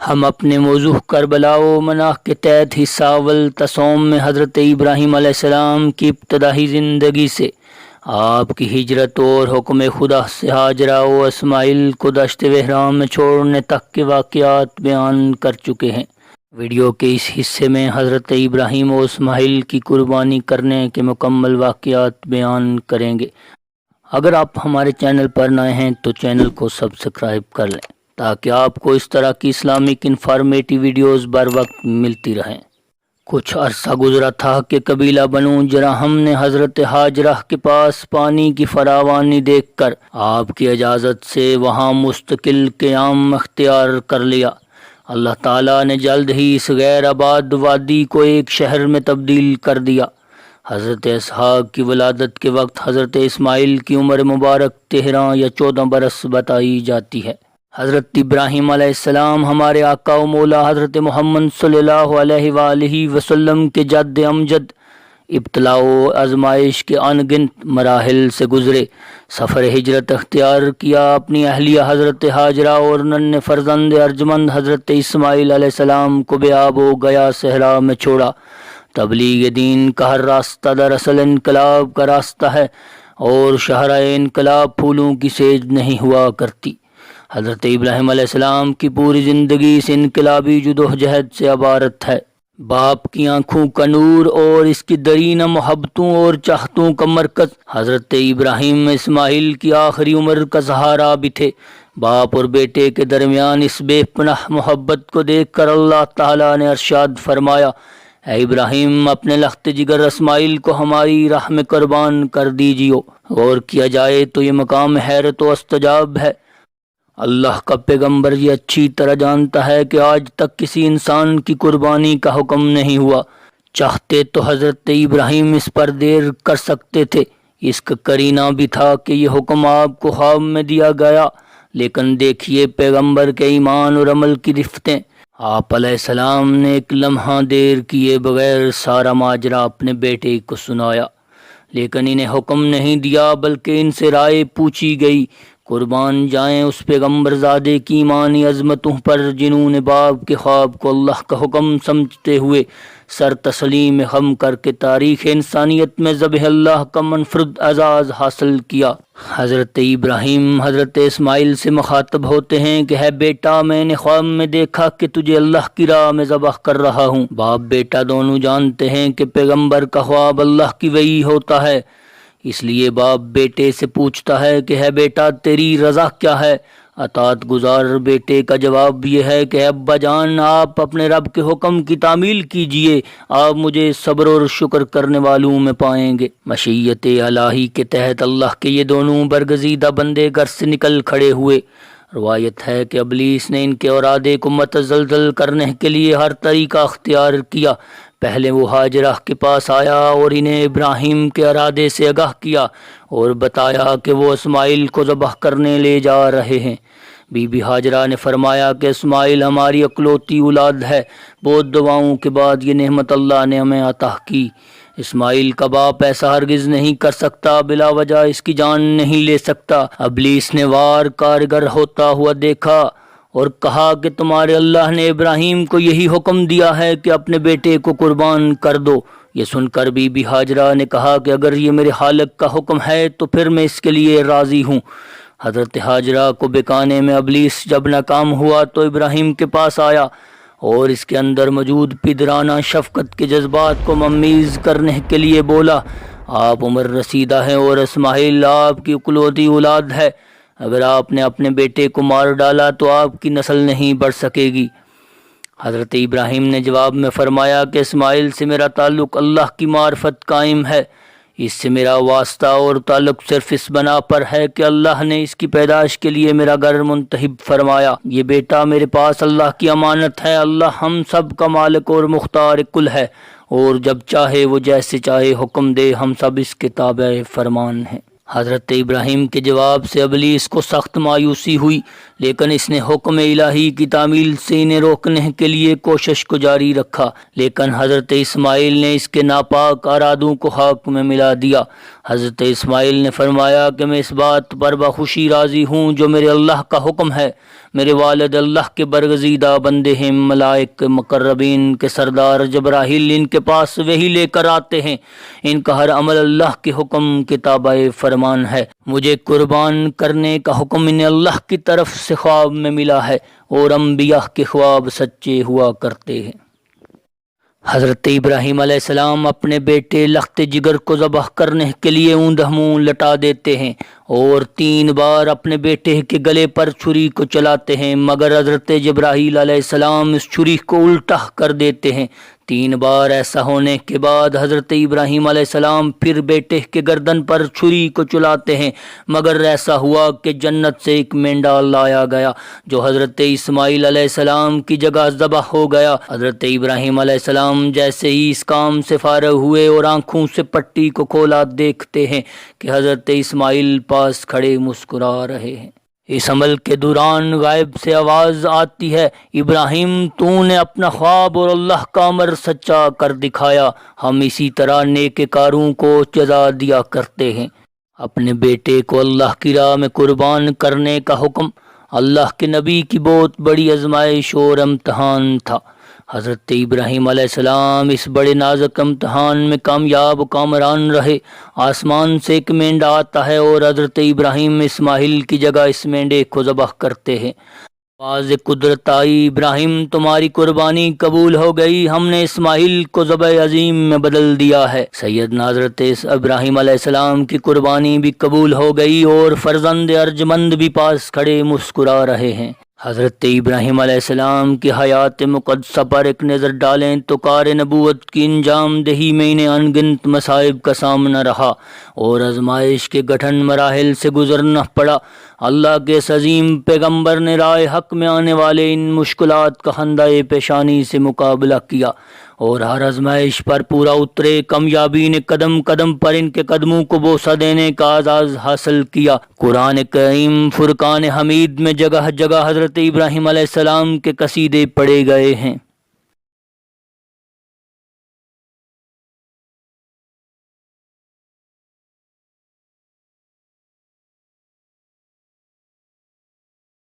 ہم اپنے موضوع کربلا و مناخ کے تحت حصہ اول تصوم میں حضرت ابراہیم علیہ السلام کی ابتدائی زندگی سے آپ کی ہجرت اور حکم خدا سے ہاجرہ و اسماعیل کو دشت بحران میں چھوڑنے تک کے واقعات بیان کر چکے ہیں۔ ویڈیو کے اس حصے میں حضرت ابراہیم و اسماعیل کی قربانی کرنے کے مکمل واقعات بیان کریں گے۔ اگر آپ ہمارے چینل پر نئے ہیں تو چینل کو سبسکرائب کر لیں تاکہ آپ کو اس طرح کی اسلامک انفارمیٹی ویڈیوز بر وقت ملتی رہیں۔ کچھ عرصہ گزرا تھا کہ قبیلہ بنو جرہم نے حضرت ہاجرہ کے پاس پانی کی فراوانی دیکھ کر آپ کی اجازت سے وہاں مستقل قیام اختیار کر لیا۔ اللہ تعالیٰ نے جلد ہی اس غیر آباد وادی کو ایک شہر میں تبدیل کر دیا۔ حضرت اسحاق کی ولادت کے وقت حضرت اسماعیل کی عمر مبارک 13 یا 14 برس بتائی جاتی ہے۔ حضرت ابراہیم علیہ السلام ہمارے آقا و مولا حضرت محمد صلی اللہ علیہ وآلہ وسلم کے جد امجد ابتلاء و آزمائش کے ان گنت مراحل سے گزرے۔ سفر ہجرت اختیار کیا، اپنی اہلیہ حضرت ہاجرہ اور ننھے فرزند ارجمند حضرت اسماعیل علیہ السلام کو بے آب و گیا صحرا میں چھوڑا۔ تبلیغ دین کا ہر راستہ دراصل انقلاب کا راستہ ہے، اور شہرہ انقلاب پھولوں کی سیج نہیں ہوا کرتی۔ حضرت ابراہیم علیہ السلام کی پوری زندگی اس انقلابی جدوجہد سے عبارت ہے۔ باپ کی آنکھوں کا نور اور اس کی درینہ محبتوں اور چاہتوں کا مرکز حضرت ابراہیم اسماعیل کی آخری عمر کا سہارا بھی تھے۔ باپ اور بیٹے کے درمیان اس بے پناہ محبت کو دیکھ کر اللہ تعالیٰ نے ارشاد فرمایا، اے ابراہیم، اپنے لخت جگر اسماعیل کو ہماری راہ میں قربان کر دیجیو۔ غور کیا جائے تو یہ مقام حیرت و استجاب ہے۔ اللہ کا پیغمبر یہ اچھی طرح جانتا ہے کہ آج تک کسی انسان کی قربانی کا حکم نہیں ہوا۔ چاہتے تو حضرت ابراہیم اس پر دیر کر سکتے تھے۔ اس کا قرینہ بھی تھا کہ یہ حکم آپ کو خواب میں دیا گیا، لیکن دیکھیے پیغمبر کے ایمان اور عمل کی رفتیں۔ آپ علیہ السلام نے ایک لمحہ دیر کیے بغیر سارا ماجرا اپنے بیٹے کو سنایا، لیکن انہیں حکم نہیں دیا بلکہ ان سے رائے پوچھی گئی۔ قربان جائیں اس پیغمبر زادے کی ایمانی عظمتوں پر جنہوں نے باپ کے خواب کو اللہ کا حکم سمجھتے ہوئے سر تسلیم خم کر کے تاریخ انسانیت میں ذبح اللہ کا منفرد اعزاز حاصل کیا۔ حضرت ابراہیم حضرت اسماعیل سے مخاطب ہوتے ہیں کہ ہے بیٹا، میں نے خواب میں دیکھا کہ تجھے اللہ کی راہ میں ذبح کر رہا ہوں۔ باپ بیٹا دونوں جانتے ہیں کہ پیغمبر کا خواب اللہ کی وحی ہوتا ہے، اس لیے باپ بیٹے سے پوچھتا ہے کہ ہے بیٹا تیری رضا کیا ہے؟ اطاعت گزار بیٹے کا جواب یہ ہے کہ ابا جان، آپ اپنے رب کے حکم کی تعمیل کیجئے، آپ مجھے صبر اور شکر کرنے والوں میں پائیں گے۔ مشیت الہی کے تحت اللہ کے یہ دونوں برگزیدہ بندے گھر سے نکل کھڑے ہوئے۔ روایت ہے کہ ابلیس نے ان کے ارادے کو متزلزل کرنے کے لیے ہر طریقہ اختیار کیا۔ پہلے وہ ہاجرہ کے پاس آیا اور انہیں ابراہیم کے ارادے سے آگاہ کیا اور بتایا کہ وہ اسماعیل کو ذبح کرنے لے جا رہے ہیں۔ بی بی ہاجرہ نے فرمایا کہ اسماعیل ہماری اکلوتی اولاد ہے، بہت دعاؤں کے بعد یہ نعمت اللہ نے ہمیں عطا کی۔ اسماعیل کا باپ ایسا ہرگز نہیں کر سکتا، بلا وجہ اس کی جان نہیں لے سکتا۔ ابلیس نے وار کارگر ہوتا ہوا دیکھا اور کہا کہ تمہارے اللہ نے ابراہیم کو یہی حکم دیا ہے کہ اپنے بیٹے کو قربان کر دو۔ یہ سن کر بی بی ہاجرہ نے کہا کہ اگر یہ میرے خالق کا حکم ہے تو پھر میں اس کے لیے راضی ہوں۔ حضرت ہاجرہ کو بہکانے میں ابلیس جب ناکام ہوا تو ابراہیم کے پاس آیا اور اس کے اندر موجود پدرانہ شفقت کے جذبات کو ممیز کرنے کے لیے بولا، آپ عمر رسیدہ ہیں اور اسماعیل آپ کی اکلوتی اولاد ہے، اگر آپ نے اپنے بیٹے کو مار ڈالا تو آپ کی نسل نہیں بڑھ سکے گی۔ حضرت ابراہیم نے جواب میں فرمایا کہ اسماعیل سے میرا تعلق اللہ کی معرفت قائم ہے، اس سے میرا واسطہ اور تعلق صرف اس بنا پر ہے کہ اللہ نے اس کی پیدائش کے لیے میرا گھر منتخب فرمایا۔ یہ بیٹا میرے پاس اللہ کی امانت ہے، اللہ ہم سب کا مالک اور مختار کل ہے، اور جب چاہے وہ جیسے چاہے حکم دے، ہم سب اس کے تابع فرمان ہیں۔ حضرت ابراہیم کے جواب سے ابلیس کو سخت مایوسی ہوئی، لیکن اس نے حکم الہی کی تعمیل سے انہیں روکنے کے لیے کوشش کو جاری رکھا، لیکن حضرت اسماعیل نے اس کے ناپاک ارادوں کو خاک میں ملا دیا۔ حضرت اسماعیل نے فرمایا کہ میں اس بات پر بخوشی راضی ہوں جو میرے اللہ کا حکم ہے، میرے والد اللہ کے برگزیدہ بندے ہیں، ملائک مقربین کے سردار جبرائیل ان کے پاس وحی لے کر آتے ہیں، ان کا ہر عمل اللہ کے حکم کے تابع فرمان ہے۔ مجھے قربان کرنے کا حکم انہیں اللہ کی طرف سے خواب میں ملا ہے، اور انبیاء کے خواب سچے ہوا کرتے ہیں۔ حضرت ابراہیم علیہ السلام اپنے بیٹے لخت جگر کو ذبح کرنے کے لیے اوندا منہ لٹا دیتے ہیں اور 3 بار اپنے بیٹے کے گلے پر چھری کو چلاتے ہیں، مگر حضرت جبرائیل علیہ السلام اس چھری کو الٹا کر دیتے ہیں۔ 3 بار ایسا ہونے کے بعد حضرت ابراہیم علیہ السلام پھر بیٹے کے گردن پر چھری کو چلاتے ہیں، مگر ایسا ہوا کہ جنت سے ایک مینڈا لایا گیا جو حضرت اسماعیل علیہ السلام کی جگہ ذبح ہو گیا۔ حضرت ابراہیم علیہ السلام جیسے ہی اس کام سے فارغ ہوئے اور آنکھوں سے پٹی کو کھولا، دیکھتے ہیں کہ حضرت اسماعیل پاس کھڑے مسکرا رہے ہیں۔ اس عمل کے دوران غائب سے آواز آتی ہے، ابراہیم تو نے اپنا خواب اور اللہ کا امر سچا کر دکھایا، ہم اسی طرح نیک کاروں کو جزا دیا کرتے ہیں۔ اپنے بیٹے کو اللہ کی راہ میں قربان کرنے کا حکم اللہ کے نبی کی بہت بڑی آزمائش اور امتحان تھا۔ حضرت ابراہیم علیہ السلام اس بڑے نازک امتحان میں کامیاب و کامران رہے۔ آسمان سے ایک مینڈا آتا ہے اور حضرت ابراہیم اسماعیل کی جگہ اس مینڈے کو ذبح کرتے ہیں۔ آواز قدرت آئی، ابراہیم تمہاری قربانی قبول ہو گئی، ہم نے اسماعیل کو ذبح عظیم میں بدل دیا ہے۔ سیدنا حضرت ابراہیم علیہ السلام کی قربانی بھی قبول ہو گئی اور فرزند ارجمند بھی پاس کھڑے مسکرا رہے ہیں۔ حضرت ابراہیم علیہ السلام کی حیات مقدسہ پر ایک نظر ڈالیں تو کار نبوت کی انجام دہی میں انہیں انگنت مصائب کا سامنا رہا اور آزمائش کے گٹھن مراحل سے گزرنا پڑا۔ اللہ کے اس عظیم پیغمبر نے رائے حق میں آنے والے ان مشکلات کا خندہ پیشانی سے مقابلہ کیا اور ہر آزمائش پر پورا اترے۔ کامیابی نے قدم قدم پر ان کے قدموں کو بوسہ دینے کا اعزاز حاصل کیا۔ قرآن کریم فرقان حمید میں جگہ جگہ حضرت ابراہیم علیہ السلام کے قصیدے پڑھے گئے ہیں۔